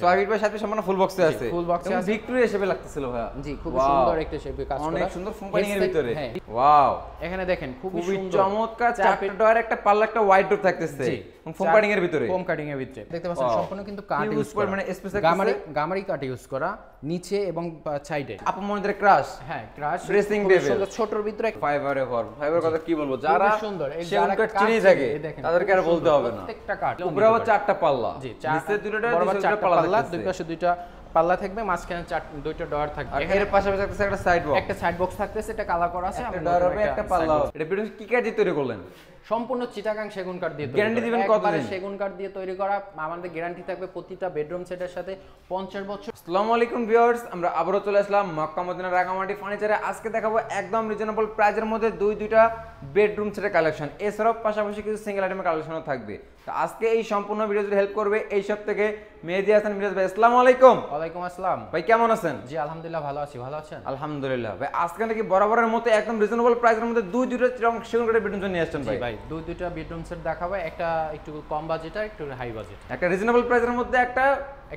সোয়াবিট ভাই সাথে সম্পূর্ণ ফুল বক্সে আছে। ফুল বক্সে আছে। ভিক্টোরি হিসেবে লাগতেছিল ভাইয়া। জি, খুব সুন্দর একটা শেপে কাজ করা। অনেক সুন্দর ফোম কাটিং এর ভিতরে। হ্যাঁ। ওয়াও। এখানে দেখেন খুবই সুন্দর চমৎকার চারটা ডয়ার একটা পাল্লা একটা হোয়াইট ডোর থাকতেছে। জি। ফোম কাটিং এর ভিতরে। ফোম কাটিং এর ভিতরে। দেখতে পাচ্ছেন সম্পূর্ণ কিন্তু কাট ইউজ ইউজ করে করা। মানে স্পেশাল গামারি কাট ইউজ করা নিচে এবং সাইডে। আপু মনিটরে ক্রাশ। হ্যাঁ, ক্রাশ ড্রেসিং টেবিল। ছোটর ভিতরে ফাইবারে ভর। ফাইবার কথা কি বলবো? যারা সুন্দর এই সেগুন কাট চিনি থাকে তাদেরকে আর বলতে হবে না। প্রত্যেকটা কাট। উপরে আবার চারটা পাল্লা। জি, নিচে দুটোটা বরাবর চারটা পাল্লা, দুই দুই পাশে দুইটা পাল্লা থাকবে, মাঝখানে দুইটা ডয়ার থাকবে। এর পাশাপাশি থাকতেছে একটা সাইড বক্স। একটা সাইড বক্স থাকতেছে, এটা কালার করা আছে। একটা ডয়ার হবে, একটা পাল্লা হবে। এটা বিটুন কি কাঠ দিয়ে তৈরি করলেন? সম্পূর্ণ চিটাগাং সেগুন কাঠ দিয়ে তৈরি। গ্যারান্টি দিবেন একবারে কতদিন? সেগুন কাঠ দিয়ে তৈরি করা। আমাদের গ্যারান্টি থাকবে প্রতিটা বেডরুম সেটের সাথে 50 বছর। আসসালামু আলাইকুম ভিউয়ার্স, আমরা আবারো চলে আসলাম মক্কা মদিনা রাঙামাটি ফার্নিচারে। আজকে দেখাবো একদম রিজনেবল প্রাইসের মধ্যে দুইটা বেডরুম সেটের কালেকশন। এছাড়াও পাশাপাশি কিছু সিঙ্গেল আইটেমের কালেকশনও থাকবে। তো আজকে এই সম্পূর্ণ ভিডিওতে হেল্প করবে এই সব থেকে মেহেদী হাসান মিরাজ ভাই। আসসালামু আলাইকুম। ওয়ালাইকুম আসসালাম। ভাই কেমন আছেন? জি আলহামদুলিল্লাহ ভালো আছি। ভালো আছেন? আলহামদুলিল্লাহ। ভাই আজকে নাকি বরাবরের মতো একদম রিজনেবল প্রাইসের মধ্যে দুইটা সেগুন কাঠের বেডরুম সেট নিয়ে আসছেন জি ভাই। ভাই, দুইটা বেডরুম সেট দেখাবো। একটা একটু কম বাজেট, একটু হাই বাজেট। একটা রিজনেবল প্রাইসের মধ্যে একটা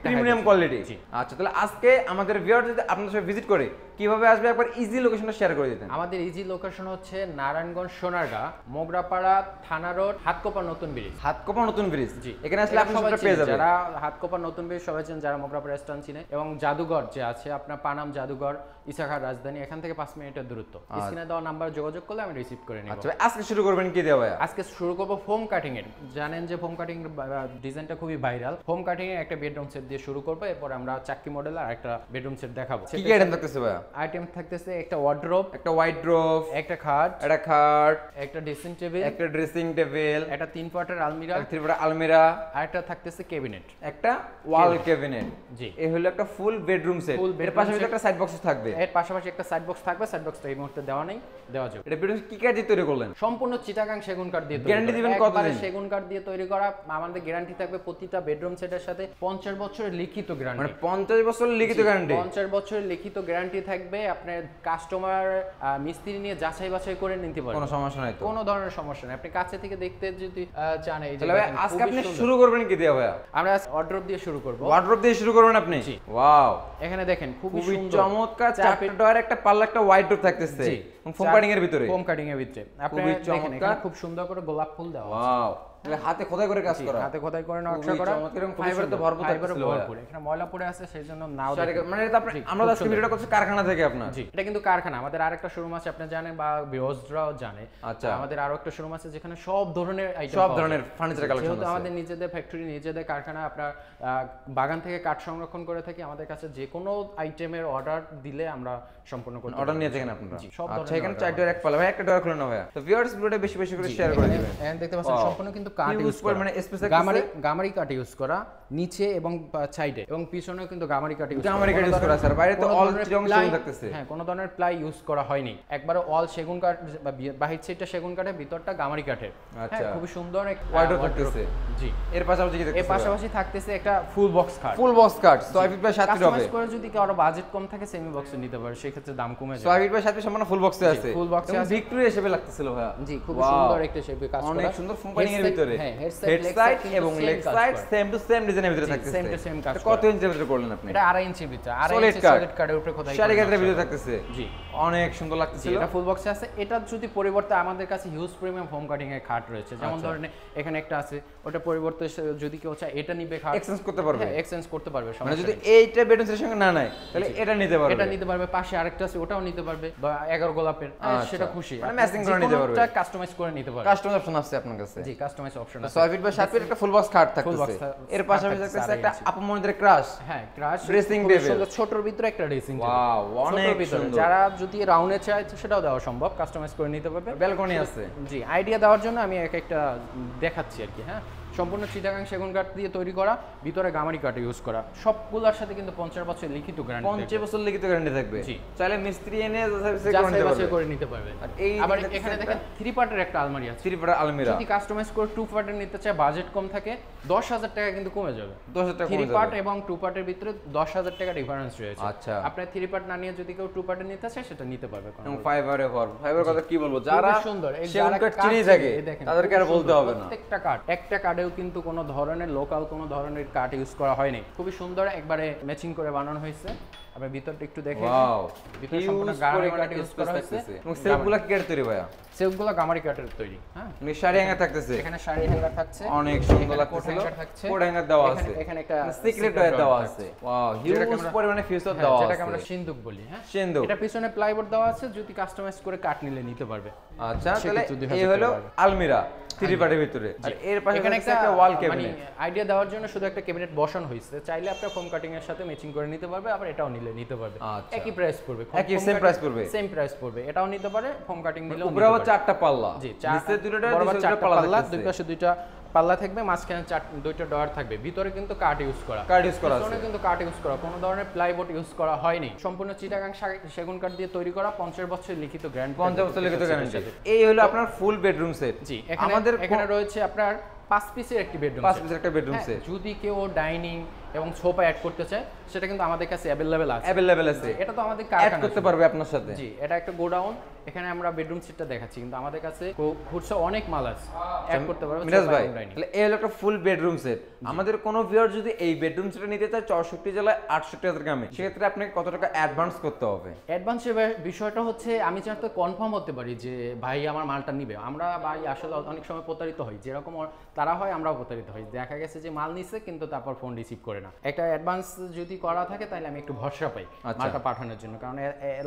প্রিমিয়াম কোয়ালিটি। জি। আচ্ছা, তাহলে আজকে আমাদের ভিউয়ার যদি আপনাদের সাথে ভিজিট করে কিভাবে আসবে একবার ইজি লোকেশনটা শেয়ার করে দিতেন। আমাদের ইজি লোকেশন হচ্ছে নারায়ণগঞ্জ সোনারগাঁ, মোগরাপাড়া থানা রোড, হাতকোপা নতুন ব্রিজ। হাতকোপা নতুন ব্রিজ। জি, এখানে আসলে আপনি সবাই পেয়ে যাবেন। যারা হাতকোপা নতুন ব্রিজ সবাই চেনেন, যারা মোগরাপাড়া স্ট্যান্ড চিনে, এবং জাদুঘর যে আছে আপনার পানাম জাদুঘর, ইসাখার রাজধানী, এখান থেকে 5 মিনিটের দূরত্ব। স্ক্রিনে দেওয়া নাম্বার যোগাযোগ করলে আমি রিসিভ করে নেব। আচ্ছা, আজকে শুরু করবেন কি দিয়ে ভাই? আজকে শুরু করব ফোম কাটিং এর। জানেন যে ফোম কাটিং ডিজাইনটা খুবই ভাইরাল। ফোম কাটিং এর একটা বেডরুম সেট দিয়ে শুরু করব, এরপর আমরা চাক্কি মডেল আর একটা বেডরুম সেট দেখাবো। কি কি আইটেম থাকতেছে ভাই? আইটেম থাকতেছে একটা ওয়ার্ড্রোব, একটা ওয়াইড্রোব, একটা খাট, একটা ড্রেসিং টেবিল, একটা ড্রেসিং টেবিল, একটা 3 পার্টের আলমিরা, একটা 3 ফুটের আলমিরা, আর একটা থাকতেছে ক্যাবিনেট, একটা ওয়াল ক্যাবিনেট। জি, এই হলো একটা ফুল বেডরুম সেট। এর পাশাপাশি একটা সাইড বক্স থাকবে। এর পাশাপাশি একটা সাইড বক্স থাকবে। সাইড বক্সটা এই মুহূর্তে দেওয়া নেই, দেওয়া যাবে। এটা বেডরুম কি কাঠ দিয়ে তৈরি করলেন? সম্পূর্ণ চিটাগাং সেগুন কাঠ দিয়ে তৈরি। গ্যারান্টি দিবেন একবারে কতদিন? সেগুন কাঠ দিয়ে তৈরি করা। আমাদের গ্যারান্টি থাকবে প্রতিটা বেডরুম সেটের সাথে 50 বছরের লিখিত গ্যারান্টি। মানে 50 বছরের লিখিত গ্যারান্টি। 50 বছরের লিখিত গ্যারান্টি থাকবে। আপনার কাস্টমার মিস্ত্রি নিয়ে যাচাই বাছাই করে নিতে পারবেন। কোনো সমস্যা নাই তো? কোনো ধরনের সমস্যা নেই। আপনি কাছে থেকে দেখতে যদি চান, এই যে তাহলে ভাই আজকে আপনি শুরু করবেন কি দিয়ে ভাই? আমরা ওয়ার্ড্রোব দিয়ে শুরু করব। ওয়ার্ড্রোব দিয়ে শুরু করবেন আপনি? জি। ওয়াও। এখানে দেখেন খুবই চমৎকার চারটা ডয়ার একটা পাল্লা একটা হোয়াইট ডোর থাকতেছে। জি। ফোম কাটিং এর ভিতরে। ফোম কাটিং এর ভিতরে। আপনি দেখেন এখানে খুব সুন্দর করে গোলাপ ফুল দেওয়া আছে। ওয়াও। তাহলে হাতে খোদাই করে কাজ করা। হাতে খোদাই করে নকশা করা। ফাইবার তো ভরপুর থাকতেছিল। এখানে ময়লা পড়ে আছে, সেইজন্য নাও মানে এটা আমরা আজকে ভিডিওটা করছি কারখানা থেকে আপনার। জি, এটা কিন্তু কারখানা। আমাদের আরেকটা শোরুম আছে, আপনি জানেন বা ভিউয়ার্সরাও জানে। আচ্ছা, আমাদের আরো একটা শোরুম আছে যেখানে সব ধরনের আইটেম, সব ধরনের ফার্নিচার কালেকশন আছে। আমাদের নিজেদের ফ্যাক্টরি, নিজেদের কারখানা। আপনার বাগান থেকে কাঠ সংরক্ষণ করে থাকি। আমাদের কাছে যে কোনো আইটেমের অর্ডার দিলে আমরা সম্পূর্ণ করতে পারি। অর্ডার নিয়ে থাকেন আপনারা? জি, সব আচ্ছা, এখানে চার ডয়ার এক পাল্লা। ভাই একটা ডয়ার খুলে নাও ভাই। তো ভিউয়ার্স ভিডিওটা বেশি বেশি করে শেয়ার করে দিবেন। এখানে দেখতে পাচ্ছেন সম্পূর্ণ কিন্তু কাঠ ইউজ করে মানে স্পেশাল গামারি কাঠ ইউজ করা নিচে এবং সাইডে, এবং পিছনেও কিন্তু গামারি কাঠ ইউজ করা। স্যার বাইরে তো অল চিরং সেগুন থাকতেছে। হ্যাঁ, কোনো ধরনের প্লাই ইউজ করা হয়নি। একবারে অল সেগুন কাঠ, বাহির সাইডটা সেগুন কাঠের, ভিতরটা গামারি কাঠের। আচ্ছা, খুব সুন্দর এক ওয়ার্ড্রোব থাকতেছে। জি, এর পাশাপাশি কি থাকতেছে? এর পাশাপাশি থাকতেছে একটা ফুল বক্স খাট। ফুল বক্স কাট 6 ফিট বাই 7 ফিট হবে। কাস্টমাইজ করে যদি কারো বাজেট কম থাকে সেমি বক্সে নিতে পারে, সেই ক্ষেত্রে দাম কমে যায়। 6 ফিট বাই 7 ফিট সম্পূর্ণ ফুল বক্সে আছে। ফুল বক্সে আছে। ভিক্টোরি হিসেবে লাগতেছিল ভাইয়া। জি, খুব সুন্দর একটা শেপে কাজ করা। অনেক সুন্দর ফোম কাটিং এর ভিতরে। হ্যাঁ, হেড সাইড এবং leg side same to same ডিজাইনের ভিতরে থাকতেছে। সেম টু সেম কাজ করা। কত ইঞ্চির ভিতরে করলেন আপনি? এটা 2.5 ইঞ্চির ভিতরে, 2.5 ইঞ্চি সলিড কাঠের উপরে খোদাই করা। শাড়িঘাটের ভিতরে থাকতেছে। জি, অনেক সুন্দর লাগতেছিল। এটা ফুল বক্সে আছে। এটা যদি পরিবর্তে আমাদের কাছে হিউজ প্রিমিয়াম ফোম কাটিং এর খাট রয়েছে। যেমন ধরেন এখানে একটা আছে, ওটা পরিবর্তে যদি কেউ চায় এটা নিবে, খাট এক্সচেঞ্জ করতে পারবে। হ্যাঁ, এক্সচেঞ্জ করতে পারবে। মানে যদি এইটা বেডরুম সেটের সঙ্গে না নেয় তাহলে এটা নিতে পারবে। এটা নিতে পারবে। পাশে আরেকটা আছে, ওটাও নিতে পারবে। বা 11 গোলাপের, সেটা খুশি মানে ম্যাচিং করে নিতে পারবে। এটা কাস্টমাইজ করে নিতে পারবে। কাস্টমাইজ অপশন আছে আপনার কাছে? জি, কাস্টমাইজ অপশন আছে। 6 ফিট বাই 7 ফিট একটা ফুল বক্স খাট থাকতেছে। এর পাশাপাশি থাকতেছে একটা আপু মনিটরে ক্রাশ। হ্যাঁ, ক্রাশ ড্রেসিং টেবিল। ছোটর ভিতরে একটা ড্রেসিং টেবিল। ওয়াও, অনেক সুন্দর। যারা যদি রাউন্ডে চায় সেটাও দেওয়া সম্ভব, কাস্টমাইজ করে নিতে পারবে। ব্যালকনি আছে। জি, আইডিয়া দেওয়ার জন্য আমি একটা দেখাচ্ছি আর কি। হ্যাঁ, সম্পূর্ণ চিটাগাং সেগুন কাঠ দিয়ে তৈরি করা, ভিতরে গামারি কাঠ ইউজ করা। সবগুলোর সাথে কিন্তু 50 বছর লিখিত গ্যারান্টি। 50 বছর লিখিত গ্যারান্টি থাকবে। জি, চাইলে মিস্ত্রি এনে যাচাই করে নিতে পারবে। আর এই আবার এখানে দেখেন 3 পার্টের একটা আলমারি আছে। 3 ফুটের আলমিরা যদি কাস্টমাইজ করে 2 পার্টের নিতে চায়, বাজেট কম থাকে, 10,000 টাকা কিন্তু কমে যাবে। 10,000 টাকা কমে 3 যাবে। পার্ট এবং 2 পার্টের ভিতরে 10,000 টাকা ডিফারেন্স রয়েছে। আচ্ছা, আপনি 3 পার্ট না নিয়ে যদি কেউ 2 পার্টের নিতে চায় সেটা নিতে পারবে। এবং ফাইবারে ভর। ফাইবার কথা কি বলবো? যারা সুন্দর সেগুন কাঠ চিনি থাকে তাদেরকে আর বলতে হবে না। প্রত্যেকটা কাঠ একটা কাঠে কিন্তু কোনো ধরনের লোকাল কোনো ধরনের কাঠ ইউজ করা হয়নি, খুবই সুন্দর একবারে ম্যাচিং করে বানানো হয়েছে। আমরা ভিতরটা একটু দেখে ওয়াও, ভিতরে সম্পূর্ণ গামারি কাঠ ইউজ করা হয়েছে। এবং সেলফগুলো কি কাঠের তৈরি ভাইয়া? সেলফগুলো গামারি কাঠের তৈরি। হ্যাঁ, মানে শাড়ি হ্যাঙ্গার থাকতেছে, এখানে শাড়ি হ্যাঙ্গার থাকছে, অনেক সুন্দর এখানে লাগতেছিল। কোট হ্যাঙ্গার থাকছে, কোট হ্যাঙ্গার দেওয়া আছে, এখানে একটা সিক্রেট ওয়্যার দেওয়া আছে। ওয়াও, হিউজ পরিমাণে ফিউচার দেওয়া আছে, যেটাকে আমরা সিন্দুক বলি। হ্যাঁ, সিন্দুক। এটা পিছনে প্লাইবোর্ড দেওয়া আছে, যদি কাস্টমাইজ করে কাট নিলে নিতে পারবে। আচ্ছা, তাহলে সেক্ষেত্রে 2000 এই হলো টাকা পাবে। আলমিরা 3 পার্টের ভিতরে, আর এর পাশে এখানে একটা ওয়াল মানে ক্যাবিনেট। আইডিয়া দেওয়ার জন্য শুধু একটা ক্যাবিনেট বসানো হয়েছে, চাইলে আপনার ফোম কাটিং এর সাথে ম্যাচিং করে নিতে পারবে, আবার এটাও নিতে পারবে। আচ্ছা। একই প্রাইস পড়বে, একই সেম প্রাইস পড়বে, সেম প্রাইস পড়বে। এটাও নিতে পারে, ফোম কাটিং নিলেও উপরে আবার 4টা পাল্লা। জি, নিচে দুটোটা, বরাবর নিচে 4টা দুটো পাল্লা, দুই পাশে 2টা পাল্লা থাকবে, মাঝখানে 2টা ডয়ার থাকবে। ভিতরে কিন্তু কাঠ ইউজ করা, কাঠ ইউজ করা আছে, পিছনে কিন্তু কাঠ ইউজ করা, কোনো ধরনের প্লাইবোর্ড ইউজ করা হয়নি। সম্পূর্ণ চিটাগাং সেগুন কাঠ দিয়ে তৈরি করা, 50 বছর লিখিত গ্যারান্টি, 50 বছর লিখিত গ্যারান্টি। এই হলো আপনার ফুল বেডরুম সেট। জি, এখানে রয়েছে আপনার 5 পিসের একটি বেডরুম, 5 পিসের একটা বেডরুম সেট। যদি কেউ ডাইনিং এবং সোফা অ্যাড করতে চায়, সেটা কিন্তু আমাদের কাছে অ্যাভেলেবেল আছে। এটা তো আমাদের অ্যাড করতে পারবে আপনার সাথে। জি, এটা একটা গোডাউন। এখানে আমরা বেডরুম সেটটা দেখাচ্ছি, কিন্তু আমাদের কাছে খুচরা অনেক মাল আছে, অ্যাড করতে পারবে। মিরাজ ভাই, তাহলে এই হলো একটা ফুল বেডরুম সেট। আমাদের কোনো ভিউয়ার যদি এই বেডরুম সেটটা নিতে চায় 64 জেলায় 68,000 গ্রামে, সেক্ষেত্রে আপনাকে কত টাকা অ্যাডভান্স করতে হবে? অ্যাডভান্সের বিষয়টা হচ্ছে, আমি যাতে কনফার্ম হতে পারি যে ভাই আমার মালটা নিবে। আমরা ভাই আসলে অনেক সময় প্রতারিত হই, যেরকম তারা হয় আমরাও প্রতারিত হই। দেখা গেছে যে মাল নিছে কিন্তু তারপর ফোন রিসিভ করে না। একটা অ্যাডভান্স যদি করা থাকে তাহলে আমি একটু ভরসা পাই মালটা পাঠানোর জন্য, কারণ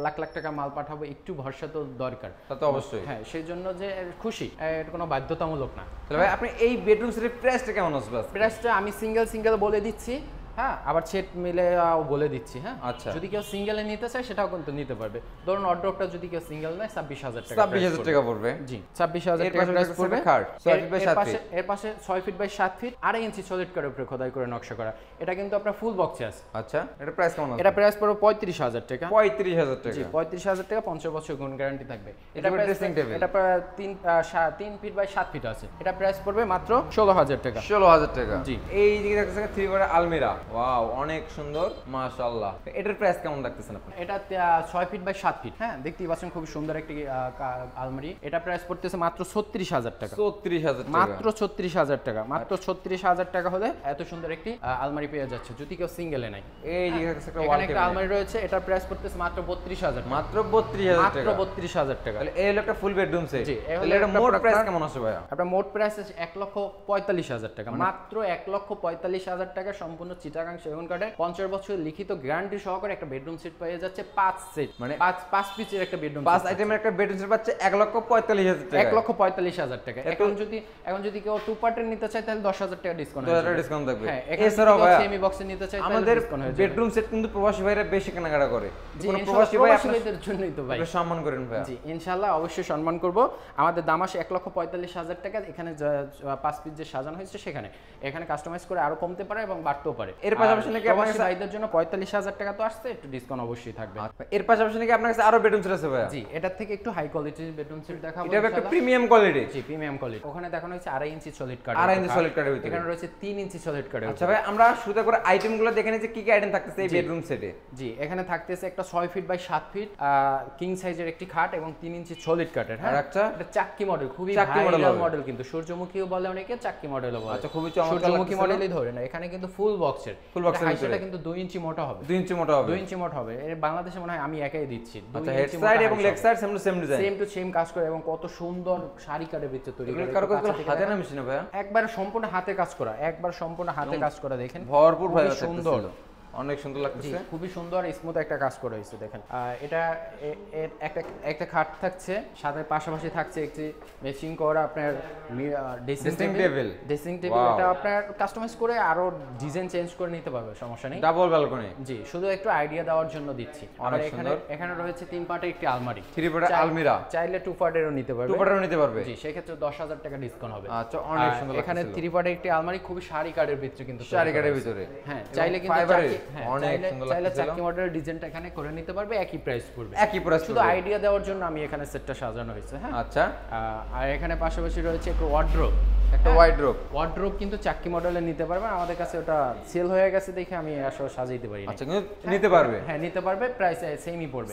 লাখ লাখ টাকা মাল পাঠাবো, একটু ভরসা তো দরকার। তা তো অবশ্যই। হ্যাঁ, সেই জন্য যে খুশি, এটা কোনো বাধ্যতামূলক না। তাহলে ভাই আপনি এই বেডরুম সেটের প্রাইসটা কেমন আসবে? প্রাইসটা আমি সিঙ্গেল বলে দিচ্ছি, হ্যাঁ, আবার সেট মিলে বলে দিচ্ছি। হ্যাঁ, আচ্ছা, যদি কেউ সিঙ্গেলে নিতে চায় সেটাও কিন্তু নিতে পারবে। ধরুন অর্ডারটা যদি কেউ সিঙ্গেল নেয় 26,000 টাকা, 26,000 টাকা পড়বে। জি, 26,000 টাকা প্রাইস পড়বে। এর পাশে 6 feet by 7 feet 2.5 inch solid কাঠের উপরে খোদাই করে নকশা করা। এটা কিন্তু আপনার ফুল বক্সে আছে। আচ্ছা, এটা প্রাইস কেমন আছে? এটা প্রাইস পড়বে 35,000 টাকা। 35,000 টাকা। জি, 35,000 টাকা, 50 বছর গুণ গ্যারান্টি থাকবে। এটা ড্রেসিং টেবিল, এটা প্রায় 3 ফিট বাই 7 ফিট আছে। এটা প্রাইস পড়বে মাত্র 16,000 টাকা। 16,000 টাকা। জি, এই দিকে দেখতেছেন 3 পার্টের আলমিরা। ওয়াও, অনেক সুন্দর, মাশাআল্লাহ। এটার প্রাইস কেমন লাগতেছেন আপনি? এটা 6 ফিট বাই 7 ফিট। হ্যাঁ, দেখতেই পাচ্ছেন খুব সুন্দর একটি আলমারি। এটা প্রাইস পড়তেছে মাত্র 36,000 টাকা। 36,000 টাকা, মাত্র 36,000 টাকা। মাত্র 36,000 টাকা হলে এত সুন্দর একটি আলমারি পেয়ে যাচ্ছে, যদি কেউ সিঙ্গেলে নাই। এই দিকে দেখতেছেন একটা ওয়াল এখানে একটা ক্যাবিনেট, আলমারি রয়েছে, এটার প্রাইস পড়তেছে মাত্র 32,000 টাকা। মাত্র 32,000 টাকা। মাত্র 32,000 টাকা। তাহলে এই হলো একটা ফুল বেডরুম সেট। জি, তাহলে এটা মোট প্রাইস কেমন আসবে ভাইয়া? আপনার মোট প্রাইস আছে 1,45,000 টাকা। মাত্র 1,45,000 টাকা সম্পূর্ণ চিটাগাং সেগুন কাঠের 50 বছর লিখিত গ্যারান্টি সহকারে একটা বেডরুম সেট পেয়ে যাচ্ছে 5 সেট, মানে 5 পিসের একটা বেডরুম, 5 আইটেমের একটা বেডরুম সেট পাচ্ছে 1,45,000 টাকা। 1,45,000 টাকা। এখন যদি কেউ 2 পার্টের নিতে চায় তাহলে 10,000 টাকা ডিসকাউন্ট হবে। 10,000 ডিসকাউন্ট থাকবে। হ্যাঁ, এছাড়াও ভাইয়া সেমি বক্সে নিতে চায় তাহলে আমাদের ডিসকাউন্ট হয়ে যাবে। বেডরুম সেট কিন্তু প্রবাসী ভাইরা বেশি কেনাকাটা করে। জি, কোন প্রবাসী ভাই আপনাদের জন্যই তো ভাই, আপনারা সম্মান করেন ভাইয়া। জি, ইনশাআল্লাহ অবশ্যই সম্মান করব। আমাদের দাম আসে 1,45,000 টাকা। এখানে 5 পিস যে সাজানো হয়েছে সেখানে এখানে কাস্টমাইজ করে আরো কমতে পারে এবং বাড়তেও পারে। এর পাশাপাশি নাকি আপনার প্রবাসী ভাইদের জন্য 45,000 টাকা তো আসছে, একটু ডিসকাউন্ট অবশ্যই থাকবে। এর পাশাপাশি নাকি আপনার কাছে আরো বেডরুম সেট আছে ভাইয়া? জি, এটার থেকে একটু হাই কোয়ালিটির বেডরুম সেট দেখাবো। এটা একটা প্রিমিয়াম কোয়ালিটি। জি, প্রিমিয়াম কোয়ালিটি। ওখানে দেখানো হয়েছে 2.5 ইঞ্চি সলিড কাঠ, 2.5 ইঞ্চি সলিড কাঠের ভিতরে। এখানে রয়েছে 3 ইঞ্চি সলিড কাঠ। আচ্ছা ভাই, আমরা শুরু করে আইটেমগুলো দেখে নিচ্ছি কি কি আইটেম থাকতেছে এই বেডরুম সেটে। জি, এখানে থাকতেছে একটা 6 ফিট বাই 7 ফিট কিং সাইজের একটি খাট এবং 3 ইঞ্চি সলিড কাঠের। হ্যাঁ, এটা চাক্কি মডেল, খুবই ভাইরাল মডেল, কিন্তু সূর্যমুখীও বলে অনেকে, চাক্কি মডেলও বলে। আচ্ছা, খুবই চমৎকার, সূর্যমুখী মডেলই ধরে না। এখানে কিন্তু ফুল বক্সের ভিতরে এটা কিন্তু 2 ইঞ্চি মোটা হবে। 2 ইঞ্চি মোটা হবে। 2 ইঞ্চি মোটা হবে। এর বাংলাদেশে মনে হয় আমি একাই দিচ্ছি। আচ্ছা, হেড সাইড এবং leg side same to same design, same to same কাজ করে এবং কত সুন্দর শাড়ি কাটের ভিতরে তৈরি করে। কারো কাছে হাতে না মেশিনে ভাইয়া? একবার সম্পূর্ণ হাতে কাজ করা, কাজ করা। দেখেন ভরপুর ভাই, সুন্দর, অনেক সুন্দর লাগতেছে। খুবই সুন্দর স্মুথ একটা কাজ করা হয়েছে। দেখেন, এটা একটা খাট থাকছে, সাথে পাশাপাশি থাকছে একটি ম্যাচিং করা আপনার ড্রেসিং টেবিল। এটা আপনার কাস্টমাইজ করে আরো ডিজাইন চেঞ্জ করে নিতে পারবে, সমস্যা নেই। Double balcony. জি, শুধু একটু আইডিয়া দেওয়ার জন্য দিচ্ছি। আর এখানে রয়েছে 3 পার্টের একটি আলমারি, 3 পার্টের আলমিরা। চাইলে 2 পার্টেরও নিতে পারবে। 2 পার্টেরও নিতে পারবে। জি, সেই ক্ষেত্রে 10,000 টাকা ডিসকাউন্ট হবে। আচ্ছা, অনেক সুন্দর। এখানে 3 পার্টের একটি আলমারি, খুবই শাড়ি কাঠের ভিতরে, কিন্তু শাড়ি কাঠের ভিতরে। হ্যাঁ, চাইলে কিন্তু অনেক সুন্দর লাগছে। চাইলে চাক্কি মডেলের ডিজাইনটা এখানে করে নিতে পারবে, একই প্রাইস পড়বে। একই প্রাইস, শুধু আইডিয়া দেওয়ার জন্য আমি এখানে সেটটা সাজানো হয়েছে। হ্যাঁ, আচ্ছা। আর এখানে পাশাপাশি রয়েছে একটা ওয়ার্ড্রোব, একটা ওয়ার্ড্রোব কিন্তু চাক্কি মডেলের নিতে পারবেন। আমাদের কাছে ওটা সেল হয়ে গেছে দেখে আমি আসলে সাজাইতে পারি না। আচ্ছা, কিন্তু নিতে পারবে? হ্যাঁ, নিতে পারবে, প্রাইস সেমই পড়বে।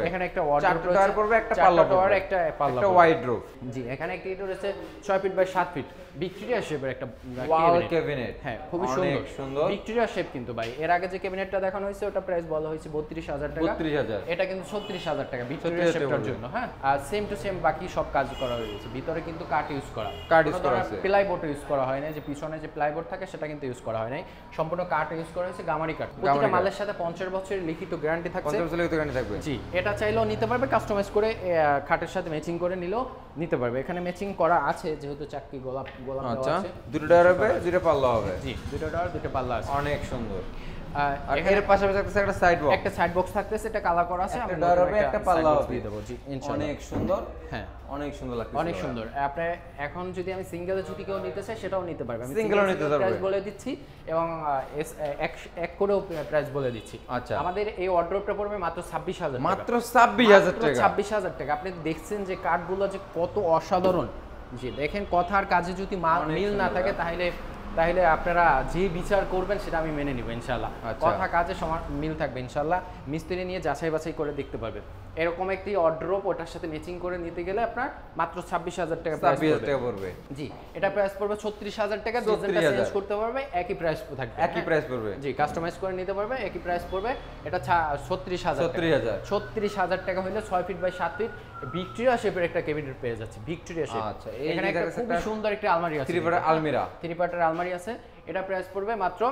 এখানে একটা ওয়ার্ড্রোব পড়বে, একটা পাল্লা পড়বে, একটা পাল্লা, একটা ওয়াইড্রোব। জি, এখানে একটা এটা রয়েছে 6 ফিট বাই 7 ফিট ভিক্টোরিয়া শেপের একটা ওয়াল ক্যাবিনেট। ক্যাবিনেট, হ্যাঁ খুবই অনেক সুন্দর ভিক্টোরিয়া শেপ কিন্তু ভাই। এর আগে যে ক্যাবিনেটটা দেখানো হয়েছে ওটা প্রাইস বলা হয়েছে 32,000 টাকা, 32,000, এটা কিন্তু 36,000 টাকা ভিক্টোরিয়া 36,000 শেপটার বলবে। জন্য। হ্যাঁ, আর সেম টু সেম বাকি সব কাজ করা হয়েছে। ভিতরে কিন্তু কাঠ ইউজ করা, কাঠ use করা আছে। প্লাইবোর্ড ইউজ করা হয় না, যে পিছনে যে প্লাইবোর্ড থাকে সেটা কিন্তু ইউজ করা হয় নাই, সম্পূর্ণ কাঠ ইউজ করা হয়েছে, গামারি কাঠ। প্রতিটা কাঠ। মালের সাথে 50 বছরের লিখিত গ্যারান্টি থাকছে। 50 বছরের দোকানে থাকবে। জি, এটা চাইলেও নিতে পারবে, কাস্টমাইজ করে খাটের সাথে ম্যাচিং করে নিলেও নিতে পারবে। এখানে ম্যাচিং করা আছে যেহেতু চাকরি গোলাপ গোলাপ দেওয়া আচ্ছা, আছে। দুটো ডয়ার হবে, দুটো পাল্লা হবে। জি, দুটো ডয়ার দুটো পাল্লা আছে। অনেক সুন্দর। আর এখানে এর পাশাপাশি একটা সাইড বক্স, একটা সাইড বক্স থাকতেছে, এটা কালার করা আছে। একটা আমরা ডয়ার নতুন হবে, একটা পাল্লা side box হবে। দিয়ে দেবো। জি, ইনশাআল্লাহ। অনেক সুন্দর। হ্যাঁ, অনেক সুন্দর লাগছে, অনেক সুন্দর। আপনি এখন যদি আমি সিঙ্গেল যদি কেউ নিতে চাই সেটাও নিতে পারবে। আমি Single ও নিতে পারবে। প্রাইস বলে দিচ্ছি এবং এক করেও প্রাইস বলে দিচ্ছি। আচ্ছা। আমাদের এই ওয়ার্ড্রোবটা পড়বে মাত্র 26,000 টাকা। মাত্র 26,000 টাকা। 26,000 টাকা। আপনি দেখছেন যে কাঠগুলো যে কত অসাধারণ। জি, দেখেন কথার কাজে যদি মিল না থাকে তাহলে আপনারা যে বিচার করবেন সেটা আমি মেনে নিব ইনশাআল্লাহ। আচ্ছা। কথা কাজে মিল থাকবে ইনশাআল্লাহ। মিস্ত্রি নিয়ে যাচাই বাছাই করে দেখতে পারবেন। এরকম একটি ওয়ার্ড্রোব ওটার সাথে ম্যাচিং করে নিতে গেলে আপনার মাত্র 26,000 টাকা প্রাইস 26,000 টাকা পড়বে। জি, এটা প্রাইস পড়বে 36,000 টাকা। ডিজাইনটা চেঞ্জ করতে পারবে, একই প্রাইস থাকবে। একই প্রাইস পড়বে। জি, কাস্টমাইজ করে নিতে পারবে, একই প্রাইস পড়বে। এটা 36,000 36,000 36,000 টাকা হলে 6 ফিট বাই 7 ফিট ভিক্টোরিয়া শেপের একটা ক্যাবিনেট পেয়ে যাচ্ছে। Victoria shape. আচ্ছা, এই এখানে একটা খুব সুন্দর একটা আলমারি আছে, 3 পার্টের আলমিরা। 3 পার্টের আলমারি আছে। এটা প্রাইস পড়বে মাত্র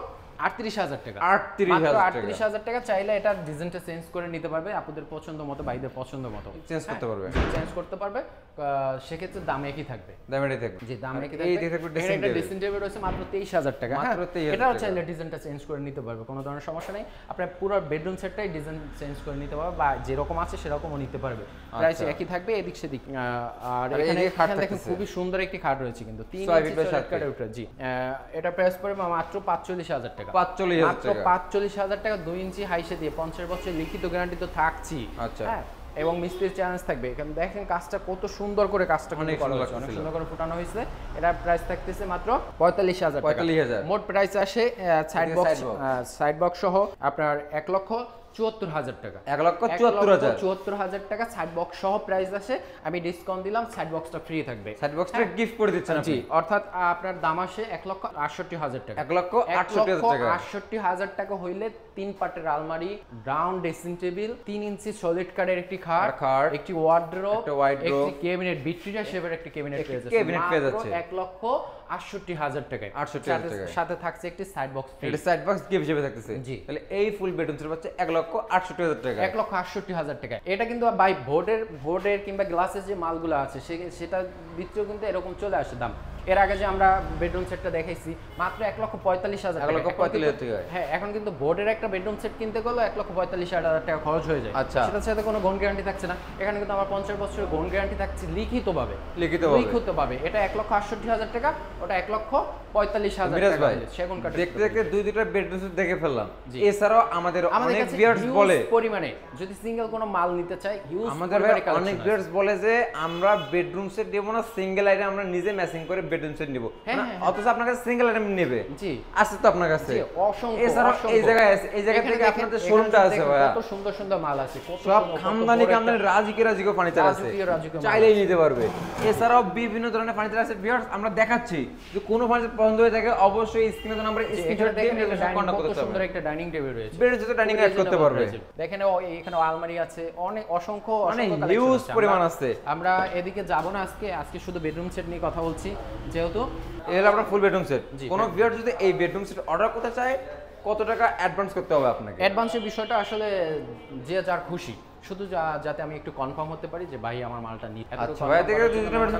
38,000 টাকা। 38,000 টাকা। 38,000 টাকা। চাইলে এটা ডিজাইনটা চেঞ্জ করে নিতে পারবে আপনাদের পছন্দ মতো, ভাইদের পছন্দ মতো চেঞ্জ করতে পারবে। চেঞ্জ করতে পারবে। সেক্ষেত্রে দাম একই থাকবে। দাম একই থাকবে। জি, দাম একই এই থাকবে। থাকবে এখানে একটা ড্রেসিং টেবিল রয়েছে মাত্র 23,000 টাকা। মাত্র 23,000 এটাও টাকা। চাইলে ডিজাইনটা চেঞ্জ করে নিতে পারবে, কোনো ধরনের সমস্যা নেই। আপনার পুরো বেডরুম সেটটাই ডিজাইন চেঞ্জ করে নিতে পারবে বা যেরকম আছে সেরকমও নিতে পারবে। প্রাইস একই থাকবে, এদিক সেদিক। আর এখানে দেখেন খুবই সুন্দর একটি খাট রয়েছে কিন্তু 3 ইঞ্চি সলিড কাঠের উপরে। জি, এটা প্রাইস পড়বে মাত্র 45,000 টাকা। 45,000 মাত্র 45,000 টাকা। 2 ইঞ্চি হাইসে দিয়ে 50 বছরের লিখিত গ্যারান্টি তো থাকছি। আচ্ছা। হ্যাঁ, এবং মিস্ত্রির চ্যালেঞ্জ থাকবে। এখানে দেখেন কাজটা কত সুন্দর করে কাজটা অনেক করা হয়েছে, অনেক সুন্দর করে ফুটানো হয়েছে। এটা প্রাইস থাকতেছে মাত্র 45,000 টাকা। 45,000 মোট প্রাইস আসে সাইড বক্স সহ আপনার 1,74,000 টাকা। 1,74,000 টাকা সাইড বক্স সহ প্রাইস আসে। আমি ডিসকাউন্ট দিলাম, সাইড বক্সটা ফ্রি থাকবে। সাইড বক্সটা গিফট করে দিচ্ছেন আপনি। জি, অর্থাৎ আপনার দাম আসে 1,68,000 টাকা। 1,68,000 টাকা। 1,68,000 টাকা হইলে 3 পার্টের আলমারি, রাউন্ড ড্রেসিং টেবিল, 3 ইঞ্চি সলিড কাঠের একটি খাট, একটি ওয়ার্ড্রোব, একটি ক্যাবিনেট, ভিক্টোরিয়া শেপের একটি ক্যাবিনেট পেয়ে যাচ্ছে 1,68,000 টাকায়। 68,000 টাকায়। সাথে থাকছে একটি সাইড বক্স ফ্রি। এটা সাইড বক্স গিফট হিসেবে থাকতেছে। জি। তাহলে এই ফুল বেডরুম সেট পাচ্ছে 1,68,000 টাকা। 1,68,000 টাকা। এটা কিন্তু বাই বোর্ডের কিংবা গ্লাসের যে মালগুলো আছে সেটা ভিতরেও কিন্তু এরকম চলে আসে দাম। এর আগে যে আমরা বেডরুম সেটটা দেখাইছি মাত্র 1,45,000 টাকা। 1,45,000 টাকা। হ্যাঁ, এখন কিন্তু বোর্ডের একটা বেডরুম সেট কিনতে গেলে 1,45,000 টাকা খরচ হয়ে যায়। আচ্ছা। সেটার সাথে কোনো গোন গ্যারান্টি থাকছে না। এখানে কিন্তু আমার 50 বছরের গোন গ্যারান্টি থাকছে লিখিতভাবে। এটা 1,68,000 টাকা, ওটা 1,45,000 মিরাজ টাকা। ভাই, সেগুন কাঠের দেখতে দেখতে দুইটা বেডরুম সেট দেখে ফেললাম। জি। এছাড়াও আমাদের অনেক কাছে ভিউয়ার্স huge বলে, পরিমাণে যদি সিঙ্গেল কোনো মাল নিতে চাই, হিউজ আমাদের ভাই অনেক ভিউয়ার্স বলে যে আমরা বেডরুম সেট দেব না, সিঙ্গেল আইটেম আমরা নিজে ম্যাচিং করে বেডরুম সেট নিব। অথচ আপনার কাছে সিঙ্গেল আইটেম নেবে। জি, আছে তো আপনার কাছে অসংখ্য। এছাড়াও এই জায়গা থেকে আপনাদের শোরুমটা আছে ভাই, কত সুন্দর সুন্দর মাল আছে, সব খামদানি রাজিকো ফার্নিচার আছে, চাইলেই নিতে পারবে। এছাড়াও বিভিন্ন ধরনের ফার্নিচার আছে ভিউয়ার্স, আমরা দেখাচ্ছি। যদি কোনো ফার্নিচার পছন্দ হয়ে থাকে অবশ্যই স্ক্রিনে তো নাম্বারে স্ক্রিনশট দিয়ে কন্টাক্ট করতে হবে। সুন্দর একটা ডাইনিং টেবিল রয়েছে, বেডের সাথে ডাইনিং অ্যাড করতে পারবে। দেখেন এখানে আলমারি আছে, অসংখ্য হিউজ পরিমাণ আছে। আমরা এদিকে যাব না আজকে শুধু বেডরুম সেট নিয়ে কথা বলছি যেহেতু এর আপনার ফুল বেডরুম সেট। কোন ভিউয়ার যদি এই বেডরুম সেট অর্ডার করতে চায় কত টাকা অ্যাডভান্স করতে হবে আপনাকে? অ্যাডভান্সের বিষয়টা আসলে যে যার খুশি, শুধু যাতে আমি একটু কনফার্ম হতে পারি যে ভাই আমার মালটা নিয়ে। আচ্ছা ভাই,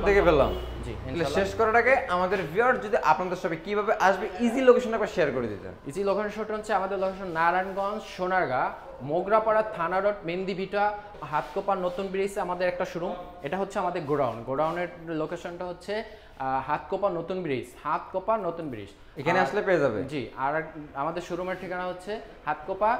দেখে ফেললাম। জি, শেষ করার আগে আমাদের ভিউয়ার যদি আপনাদের সাথে কিভাবে আসবে ইজি লোকেশনটা একবার শেয়ার করে দিতেন। ইজি লোকেশনটা হচ্ছে আমাদের লোকেশন নারায়ণগঞ্জ সোনারগাঁ মোগরাপাড়া থানা রোড মেন্দিভিটা হাতকোপা নতুন ব্রিজ আমাদের একটা শোরুম। এটা হচ্ছে আমাদের গোডাউনের লোকেশনটা হচ্ছে হাতকোপা নতুন ব্রিজ। এখানে আসলে পেয়ে যাবে। জি, আর আমাদের শোরুমের ঠিকানা হচ্ছে হাতকোপা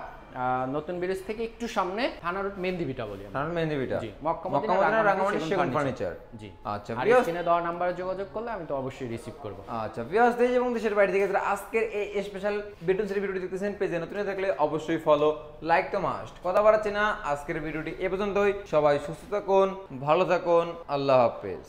নতুন ব্রিজ থেকে একটু সামনে থানা রোড মেন্দিভিটা বলি আমরা। মেন্দিভিটা, জি, মক্কা মদিনা রাঙ্গামাটি সেগুন ফার্নিচার। জি, আচ্ছা, আর স্ক্রিনে দেওয়া নম্বরে যোগাযোগ করলে আমি তো অবশ্যই রিসিভ করব। আচ্ছা ভিউয়ার্স, দেশ এবং দেশের বাইরে থেকে যারা আজকের এই স্পেশাল বেডরুম সেট ভিডিওটি দেখতেছেন, পেজে নতুন থাকলে অবশ্যই ফলো, লাইক তো মাস্ট। কথা বাড়াচ্ছি না, আজকের ভিডিওটি এ পর্যন্তই। সবাই সুস্থ থাকুন, ভালো থাকুন, আল্লাহ হাফেজ।